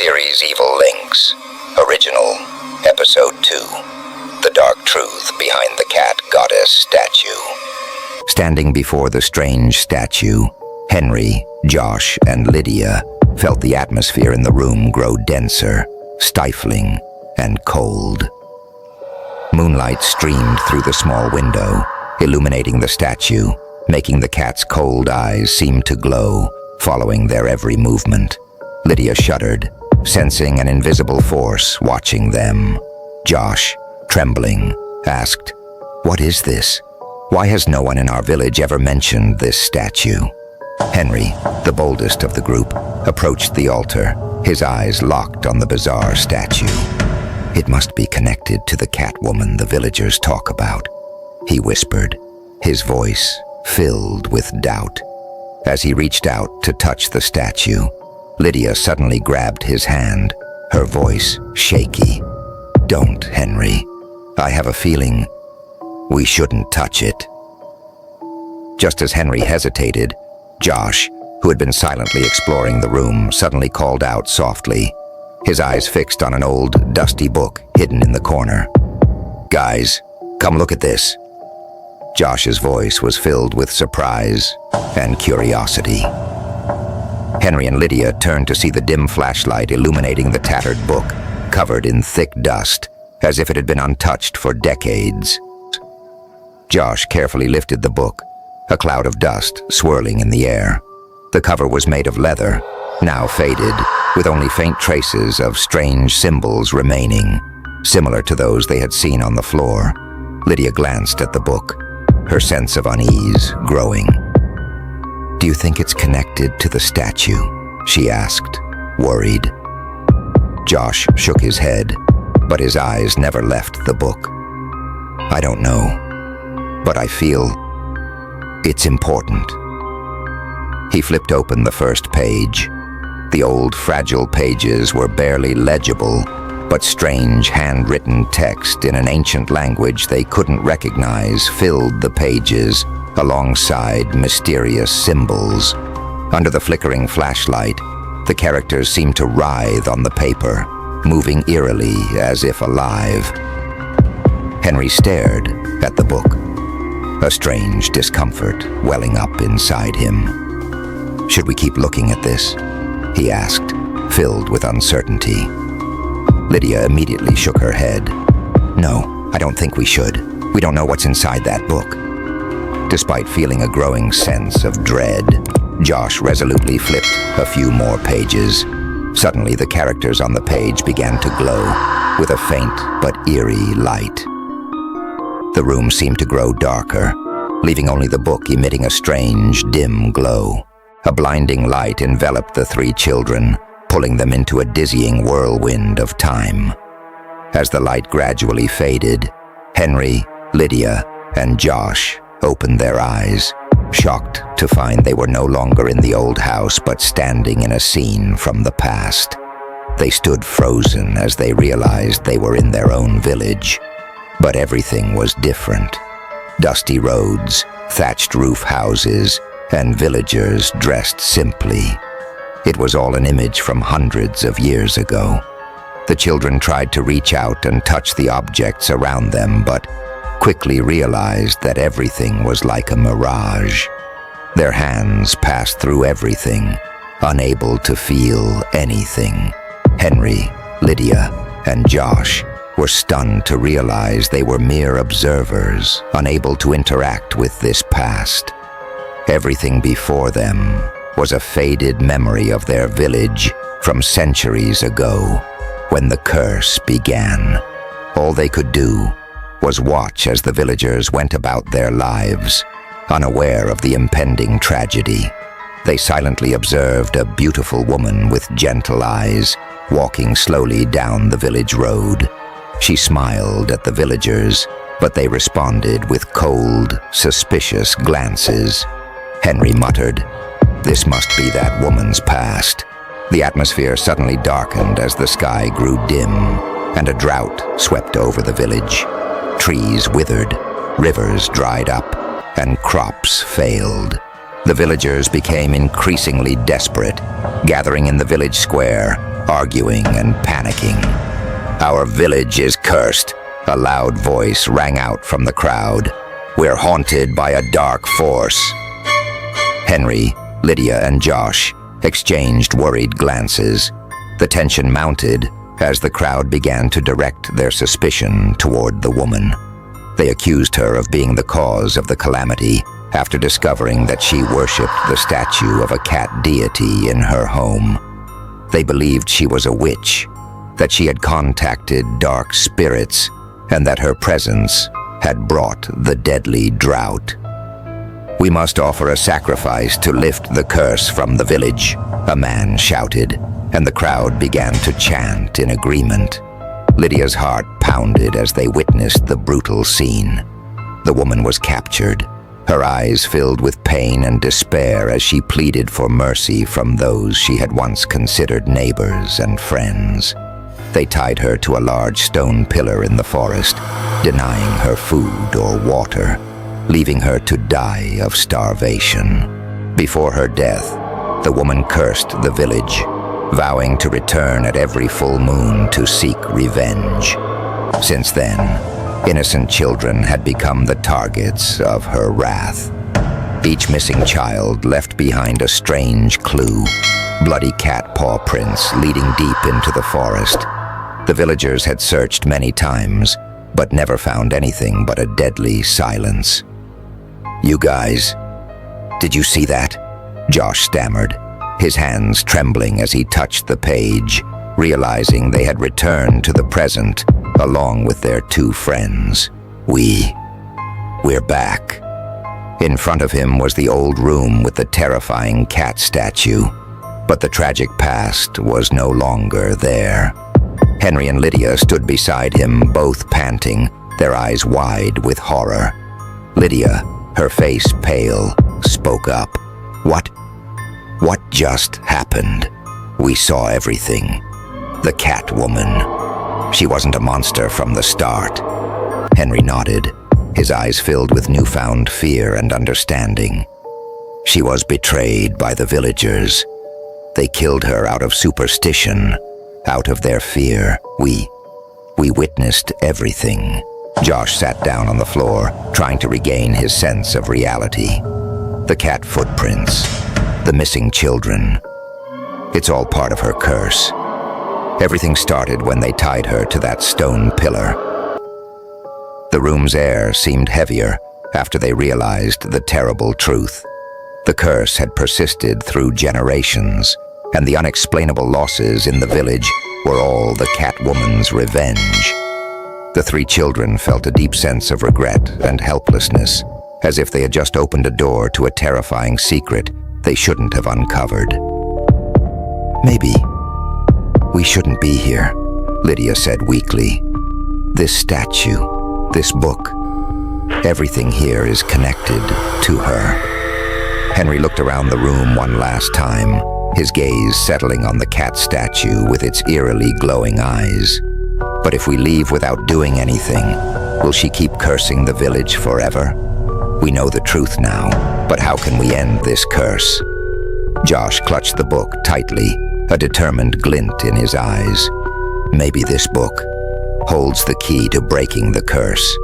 series Evil Lynx. Original, Ep.2. The dark truth behind the cat goddess statue. Standing before the strange statue, Henry, Josh, and Lydia felt the atmosphere in the room grow denser, stifling, and cold. Moonlight streamed through the small window, illuminating the statue, making the cat's cold eyes seem to glow, following their every movement. Lydia shuddered, sensing an invisible force watching them. Josh, trembling, asked, "What is this? Why has no one in our village ever mentioned this statue?" Henry, the boldest of the group, approached the altar, his eyes locked on the bizarre statue. "It must be connected to the Catwoman the villagers talk about," he whispered, his voice filled with doubt. As he reached out to touch the statue, Lydia suddenly grabbed his hand, her voice shaky. "Don't, Henry. I have a feeling we shouldn't touch it." Just as Henry hesitated, Josh, who had been silently exploring the room, suddenly called out softly, his eyes fixed on an old, dusty book hidden in the corner. "Guys, come look at this." Josh's voice was filled with surprise and curiosity. Henry and Lydia turned to see the dim flashlight illuminating the tattered book, covered in thick dust, as if it had been untouched for decades. Josh carefully lifted the book, a cloud of dust swirling in the air. The cover was made of leather, now faded, with only faint traces of strange symbols remaining, similar to those they had seen on the floor. Lydia glanced at the book, her sense of unease growing. "Do you think it's connected to the statue?" she asked, worried. Josh shook his head, but his eyes never left the book. "I don't know, but I feel it's important." He flipped open the first page. The old, fragile pages were barely legible, but strange handwritten text in an ancient language they couldn't recognize filled the pages alongside mysterious symbols. Under the flickering flashlight, the characters seemed to writhe on the paper, moving eerily as if alive. Henry stared at the book, a strange discomfort welling up inside him. "Should we keep looking at this?" he asked, filled with uncertainty. Lydia immediately shook her head. "No, I don't think we should. We don't know what's inside that book." Despite feeling a growing sense of dread, Josh resolutely flipped a few more pages. Suddenly, the characters on the page began to glow with a faint but eerie light. The room seemed to grow darker, leaving only the book emitting a strange, dim glow. A blinding light enveloped the three children, pulling them into a dizzying whirlwind of time. As the light gradually faded, Henry, Lydia, and Josh opened their eyes, shocked to find they were no longer in the old house but standing in a scene from the past. They stood frozen as they realized they were in their own village. But everything was different. Dusty roads, thatched roof houses, and villagers dressed simply. It was all an image from hundreds of years ago. The children tried to reach out and touch the objects around them, but quickly realized that everything was like a mirage. Their hands passed through everything, unable to feel anything. Henry, Lydia, and Josh were stunned to realize they were mere observers, unable to interact with this past. Everything before them was a faded memory of their village from centuries ago, when the curse began. All they could do was watch as the villagers went about their lives, unaware of the impending tragedy. They silently observed a beautiful woman with gentle eyes, walking slowly down the village road. She smiled at the villagers, but they responded with cold, suspicious glances. Henry muttered, "This must be that woman's past." The atmosphere suddenly darkened as the sky grew dim, and a drought swept over the village. Trees withered, rivers dried up, and crops failed. The villagers became increasingly desperate, gathering in the village square, arguing and panicking. "Our village is cursed," a loud voice rang out from the crowd. "We're haunted by a dark force." Henry, Lydia, and Josh exchanged worried glances. The tension mounted as the crowd began to direct their suspicion toward the woman. They accused her of being the cause of the calamity after discovering that she worshipped the statue of a cat deity in her home. They believed she was a witch, that she had contacted dark spirits, and that her presence had brought the deadly drought. "We must offer a sacrifice to lift the curse from the village," a man shouted, and the crowd began to chant in agreement. Lydia's heart pounded as they witnessed the brutal scene. The woman was captured, her eyes filled with pain and despair as she pleaded for mercy from those she had once considered neighbors and friends. They tied her to a large stone pillar in the forest, denying her food or water, leaving her to die of starvation. Before her death, the woman cursed the village, vowing to return at every full moon to seek revenge. Since then, innocent children had become the targets of her wrath. Each missing child left behind a strange clue, bloody cat paw prints leading deep into the forest. The villagers had searched many times, but never found anything but a deadly silence. "You guys, did you see that?" Josh stammered, his hands trembling as he touched the page, realizing they had returned to the present along with their two friends. We're back." In front of him was the old room with the terrifying cat statue, but the tragic past was no longer there. Henry and Lydia stood beside him, both panting, their eyes wide with horror. Lydia, her face pale, spoke up. What just happened?" "We saw everything. The cat woman. She wasn't a monster from the start." Henry nodded, his eyes filled with newfound fear and understanding. "She was betrayed by the villagers. They killed her out of superstition, out of their fear. We witnessed everything." Josh sat down on the floor, trying to regain his sense of reality. The cat footprints, the missing children. It's all part of her curse. Everything started when they tied her to that stone pillar. The room's air seemed heavier after they realized the terrible truth. The curse had persisted through generations, and the unexplainable losses in the village were all the Catwoman's revenge. The three children felt a deep sense of regret and helplessness, as if they had just opened a door to a terrifying secret they shouldn't have uncovered. "Maybe we shouldn't be here," Lydia said weakly. "This statue, this book, everything here is connected to her." Henry looked around the room one last time, his gaze settling on the cat statue with its eerily glowing eyes. "But if we leave without doing anything, will she keep cursing the village forever? We know the truth now, but how can we end this curse?" Josh clutched the book tightly, a determined glint in his eyes. "Maybe this book holds the key to breaking the curse.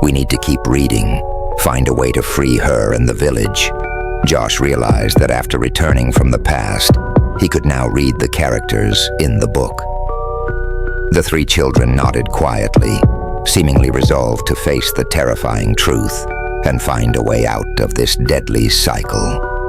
We need to keep reading, find a way to free her and the village." Josh realized that after returning from the past, he could now read the characters in the book. The three children nodded quietly, seemingly resolved to face the terrifying truth and find a way out of this deadly cycle.